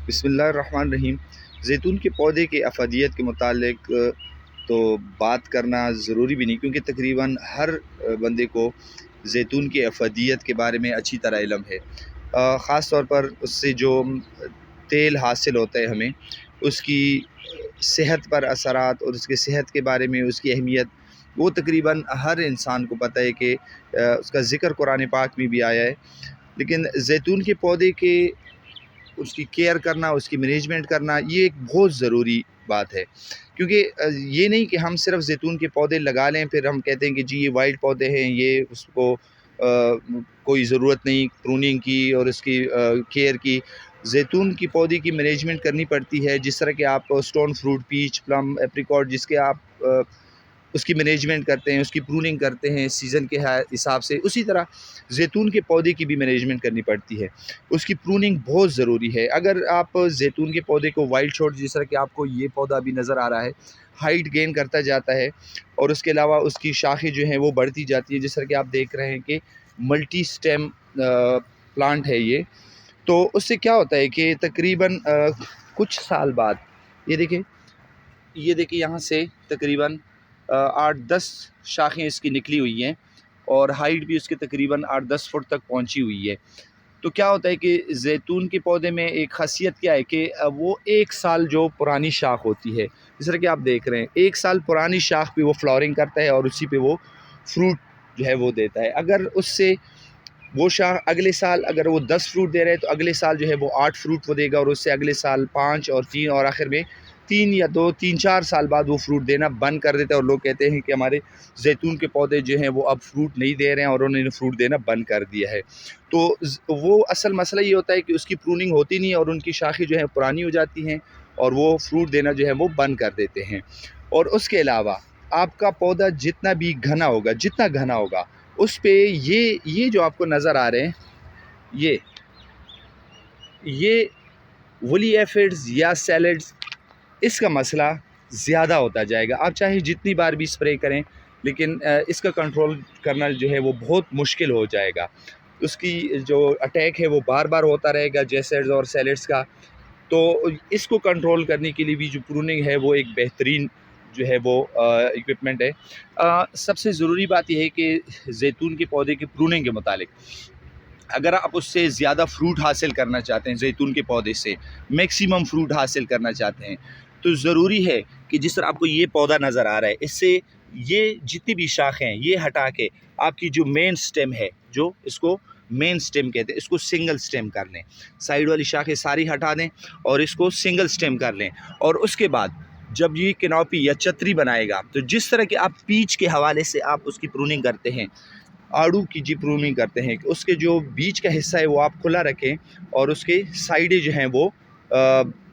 बिस्मिल्लाहिर्रहमानिर्रहीम। ज़ैतून के पौधे के अफ़ादियत के मुतालिक तो बात करना ज़रूरी भी नहीं, क्योंकि तकरीबन हर बंदे को ज़ैतून की अफ़ादियत के बारे में अच्छी तरह इल्म है। ख़ास तौर पर उससे जो तेल हासिल होता है हमें, उसकी सेहत पर असरात और उसके सेहत के बारे में उसकी अहमियत वो तकरीबन हर इंसान को पता है कि उसका ज़िक्र कुरान पाक में भी आया है। लेकिन ज़ैतून के पौधे के उसकी केयर करना, उसकी मैनेजमेंट करना, ये एक बहुत ज़रूरी बात है। क्योंकि ये नहीं कि हम सिर्फ़ ज़ैतून के पौधे लगा लें, फिर हम कहते हैं कि जी ये वाइल्ड पौधे हैं, ये उसको कोई ज़रूरत नहीं प्रूनिंग की और उसकी केयर की। ज़ैतून की पौधे की मैनेजमेंट करनी पड़ती है, जिस तरह के आप stone fruit, peach, plum, apricot जिसके आप उसकी मैनेजमेंट करते हैं, उसकी प्रूनिंग करते हैं सीज़न के हिसाब से, उसी तरह ज़ैतून के पौधे की भी मैनेजमेंट करनी पड़ती है। उसकी प्रूनिंग बहुत ज़रूरी है। अगर आप ज़ैतून के पौधे को वाइल्ड छोड़, जिस तरह कि आपको ये पौधा अभी नज़र आ रहा है, हाइट गेन करता जाता है और उसके अलावा उसकी शाखें जो हैं वो बढ़ती जाती हैं, जिस तरह कि आप देख रहे हैं कि मल्टी स्टेम प्लांट है ये। तो उससे क्या होता है कि तकरीबन कुछ साल बाद ये देखिए यहाँ से तकरीबन 8-10 शाखें इसकी निकली हुई हैं और हाइट भी उसकी तकरीबन 8-10 फुट तक पहुँची हुई है। तो क्या होता है कि ज़ैतून के पौधे में एक ख़ासियत क्या है कि वो 1 साल जो पुरानी शाख होती है, जिस तरह कि आप देख रहे हैं, 1 साल पुरानी शाख पे वो फ्लावरिंग करता है और उसी पे वो फ्रूट जो है वो देता है। अगर उससे वो शाख अगले साल अगर वो 10 फ्रूट दे रहे हैं, तो अगले साल जो है वो 8 फ्रूट वो देगा और उससे अगले साल 5 और 3 और आखिर में 3 या 2, 3-4 साल बाद वो फ्रूट देना बंद कर देता है और लोग कहते हैं कि हमारे ज़ैतून के पौधे जो हैं वो अब फ्रूट नहीं दे रहे हैं और उन्होंने फ्रूट देना बंद कर दिया है। तो वो असल मसला ये होता है कि उसकी प्रूनिंग होती नहीं है और उनकी शाखें जो हैं पुरानी हो जाती हैं और वो फ्रूट देना जो है वो बंद कर देते हैं। और उसके अलावा आपका पौधा जितना घना होगा, उस पे ये जो आपको नज़र आ रहे हैं, ये ये वुली एफिड्स या सैलिड्स, इसका मसला ज़्यादा होता जाएगा। आप चाहे जितनी बार भी स्प्रे करें, लेकिन इसका कंट्रोल करना जो है वो बहुत मुश्किल हो जाएगा। उसकी जो अटैक है वो बार-बार होता रहेगा जैसेड्स और सैलिड्स का। तो इसको कंट्रोल करने के लिए भी जो प्रूनिंग है वो एक बेहतरीन जो है वो इक्विपमेंट है। सबसे ज़रूरी बात ये है कि ज़ैतून के पौधे की प्रूनिंग के मुतालिक अगर आप उससे ज़्यादा फ्रूट हासिल करना चाहते हैं, ज़ैतून के पौधे से मैक्सिमम फ्रूट हासिल करना चाहते हैं, तो ज़रूरी है कि जिस तरह आपको ये पौधा नज़र आ रहा है, इससे ये जितनी भी शाखें हैं ये हटा के आपकी जो मेन स्टेम है, जो इसको मेन स्टेम कहते हैं, इसको सिंगल स्टेम कर लें। साइड वाली शाखें सारी हटा दें और इसको सिंगल स्टेम कर लें। और उसके बाद जब ये कैनोपी या छतरी बनाएगा, तो जिस तरह के आप पीच के हवाले से आप उसकी प्रूनिंग करते हैं, आड़ू की जी प्रूनिंग करते हैं, कि उसके जो बीच का हिस्सा है वो आप खुला रखें और उसके साइडें जो हैं वो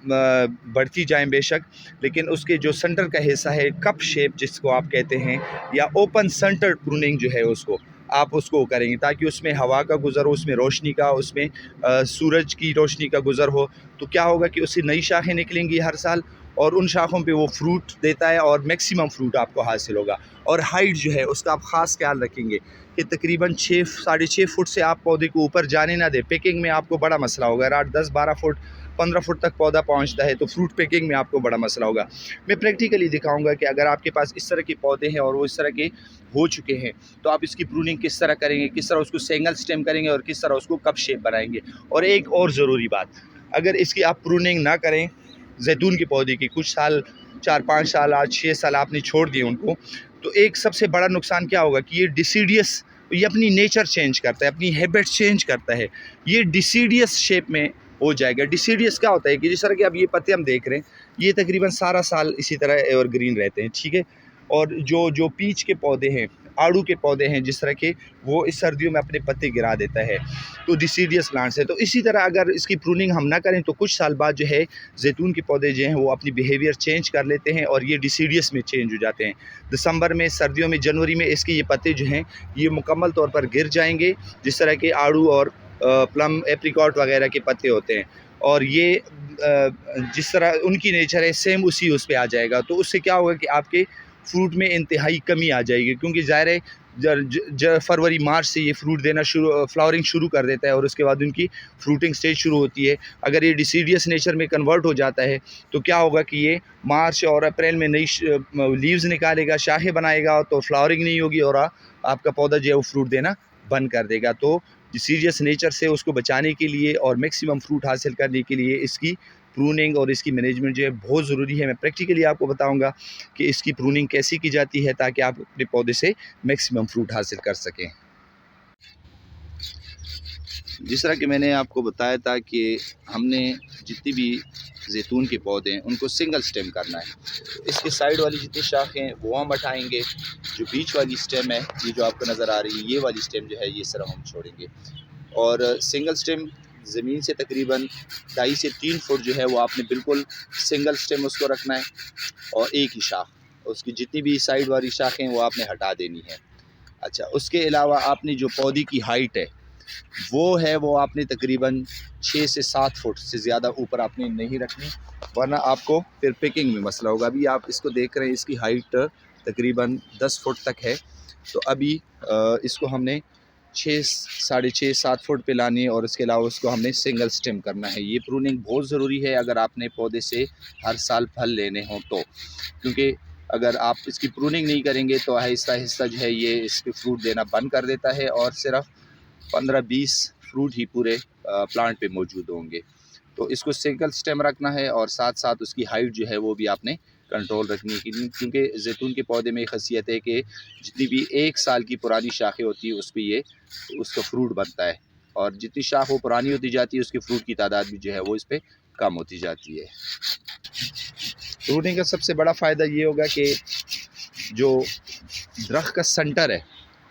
बढ़ती जाएं बेशक, लेकिन उसके जो सेंटर का हिस्सा है, कप शेप जिसको आप कहते हैं, या ओपन सेंटर प्रूनिंग जो है उसको आप उसको करेंगे, ताकि उसमें हवा का गुज़र हो, उसमें रोशनी का, उसमें सूरज की रोशनी का गुज़र हो। तो क्या होगा कि उससे नई शाखें निकलेंगी हर साल और उन शाखों पे वो फ्रूट देता है और मैक्सिमम फ्रूट आपको हासिल होगा। और हाइट जो है उसका आप ख़ास ख्याल रखेंगे कि तकरीबन 6 साढ़े 6 फुट से आप पौधे को ऊपर जाने ना दें। पिकिंग में आपको बड़ा मसला होगा। अगर 8, 10, 12 फुट, 15 फुट तक पौधा पहुंचता है तो फ्रूट पिकिंग में आपको बड़ा मसला होगा। मैं प्रैक्टिकली दिखाऊंगा कि अगर आपके पास इस तरह के पौधे हैं और वो इस तरह के हो चुके हैं, तो आप इसकी प्रूनिंग किस तरह करेंगे, किस तरह उसको सिंगल स्टेम करेंगे और किस तरह उसको कप शेप बनाएंगे। और एक और ज़रूरी बात, अगर इसकी आप प्रूनिंग ना करें ज़ैतून के पौधे की, कुछ साल 4-5 साल, आज 6 साल आपने छोड़ दिए उनको, तो एक सबसे बड़ा नुकसान क्या होगा कि ये डिसीडियस, ये अपनी नेचर चेंज करता है, अपनी हैबिट चेंज करता है, ये डिसीडियस शेप में हो जाएगा। डिसीडियस क्या होता है कि जिस तरह के अब ये पत्ते हम देख रहे हैं, ये तकरीबन सारा साल इसी तरह एवरग्रीन रहते हैं, ठीक है। और जो जो पीच के पौधे हैं, आड़ू के पौधे हैं जिस तरह के, वो इस सर्दियों में अपने पत्ते गिरा देता है, तो डिसीडियस प्लांट्स है। तो इसी तरह अगर इसकी प्रूनिंग हम ना करें तो कुछ साल बाद जो है ज़ैतून के पौधे जो हैं वो अपनी बिहेवियर चेंज कर लेते हैं और ये डिसीडियस में चेंज हो जाते हैं। दिसंबर में, सर्दियों में, जनवरी में इसके ये पत्ते जो हैं ये मुकम्मल तौर पर गिर जाएंगे, जिस तरह के आड़ू और प्लम, एप्रिकॉट वगैरह के पत्ते होते हैं। और ये जिस तरह उनकी नेचर है सेम उसी उस पे आ जाएगा। तो उससे क्या होगा कि आपके फ्रूट में इंतहाई कमी आ जाएगी, क्योंकि ज़ाहिर है फरवरी मार्च से ये फ्रूट देना फ्लावरिंग शुरू कर देता है और उसके बाद उनकी फ्रूटिंग स्टेज शुरू होती है। अगर ये डिसीडियस नेचर में कन्वर्ट हो जाता है तो क्या होगा कि ये मार्च और अप्रैल में नई लीव्स निकालेगा, शाखें बनाएगा, तो फ्लावरिंग नहीं होगी और आपका पौधा जो है वो फ्रूट देना बंद कर देगा। तो डिसीडियस नेचर से उसको बचाने के लिए और मैक्सिमम फ्रूट हासिल करने के लिए इसकी प्रूनिंग और इसकी मैनेजमेंट जो है बहुत ज़रूरी है। मैं प्रैक्टिकली आपको बताऊंगा कि इसकी प्रूनिंग कैसे की जाती है ताकि आप अपने पौधे से मैक्सिमम फ्रूट हासिल कर सकें। जिस तरह कि मैंने आपको बताया था कि हमने जितनी भी जैतून के पौधे हैं उनको सिंगल स्टेम करना है। इसके साइड वाली जितनी शाखें हैं वो हम हटाएंगे, जो बीच वाली स्टेम है ये जो आपको नज़र आ रही है ये वाली स्टेम जो है ये सिर्फ हम छोड़ेंगे। और सिंगल स्टेम ज़मीन से तकरीबन 2.5 से 3 फुट जो है वो आपने बिल्कुल सिंगल स्टेम उसको रखना है और एक ही शाख, उसकी जितनी भी साइड वाली शाखें वो आपने हटा देनी है। अच्छा, उसके अलावा आपने जो पौधे की हाइट है वो आपने तकरीबन 6 से 7 फुट से ज़्यादा ऊपर आपने नहीं रखनी, वरना आपको फिर पिकिंग में मसला होगा। अभी आप इसको देख रहे हैं, इसकी हाइट तकरीबन 10 फुट तक है, तो अभी इसको हमने 6 साढ़े 6 7 फुट पे लानी है और इसके अलावा उसको हमने सिंगल स्टेम करना है। ये प्रूनिंग बहुत ज़रूरी है अगर आपने पौधे से हर साल फल लेने हों तो, क्योंकि अगर आप इसकी प्रूनिंग नहीं करेंगे तो आहिस्ता आहिस्ता जो है ये इसके फ्रूट देना बंद कर देता है और सिर्फ 15-20 फ्रूट ही पूरे प्लांट पे मौजूद होंगे। तो इसको सिंगल स्टेम रखना है और साथ साथ उसकी हाइट जो है वो भी आपने कंट्रोल रखनी है, क्योंकि जैतून के पौधे में ख़ासियत है कि जितनी भी 1 साल की पुरानी शाखें होती है उस पर ये उसका फ्रूट बनता है और जितनी शाख वो पुरानी होती जाती है उसकी फ्रूट की तादाद भी जो है वो इस पर कम होती जाती है। फ्रूटिंग का सबसे बड़ा फ़ायदा ये होगा कि जो दरख्त का सेंटर है,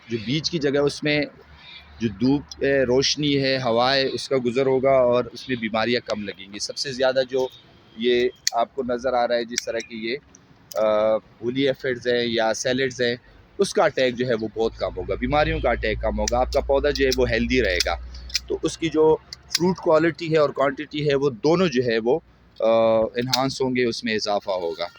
जो बीज की जगह, उसमें जो धूप है, रोशनी है, हवा है, उसका गुज़र होगा और उसमें बीमारियां कम लगेंगी। सबसे ज़्यादा जो ये आपको नज़र आ रहा है जिस तरह की ये वूली एफिड्स हैं या सैलिड्स हैं, उसका अटैक जो है वो बहुत कम होगा, बीमारियों का अटैक कम होगा, आपका पौधा जो है वो हेल्दी रहेगा। तो उसकी जो फ्रूट क्वालिटी है और क्वांटिटी है वो दोनों जो है वो इन्हांस होंगे, उसमें इजाफा होगा।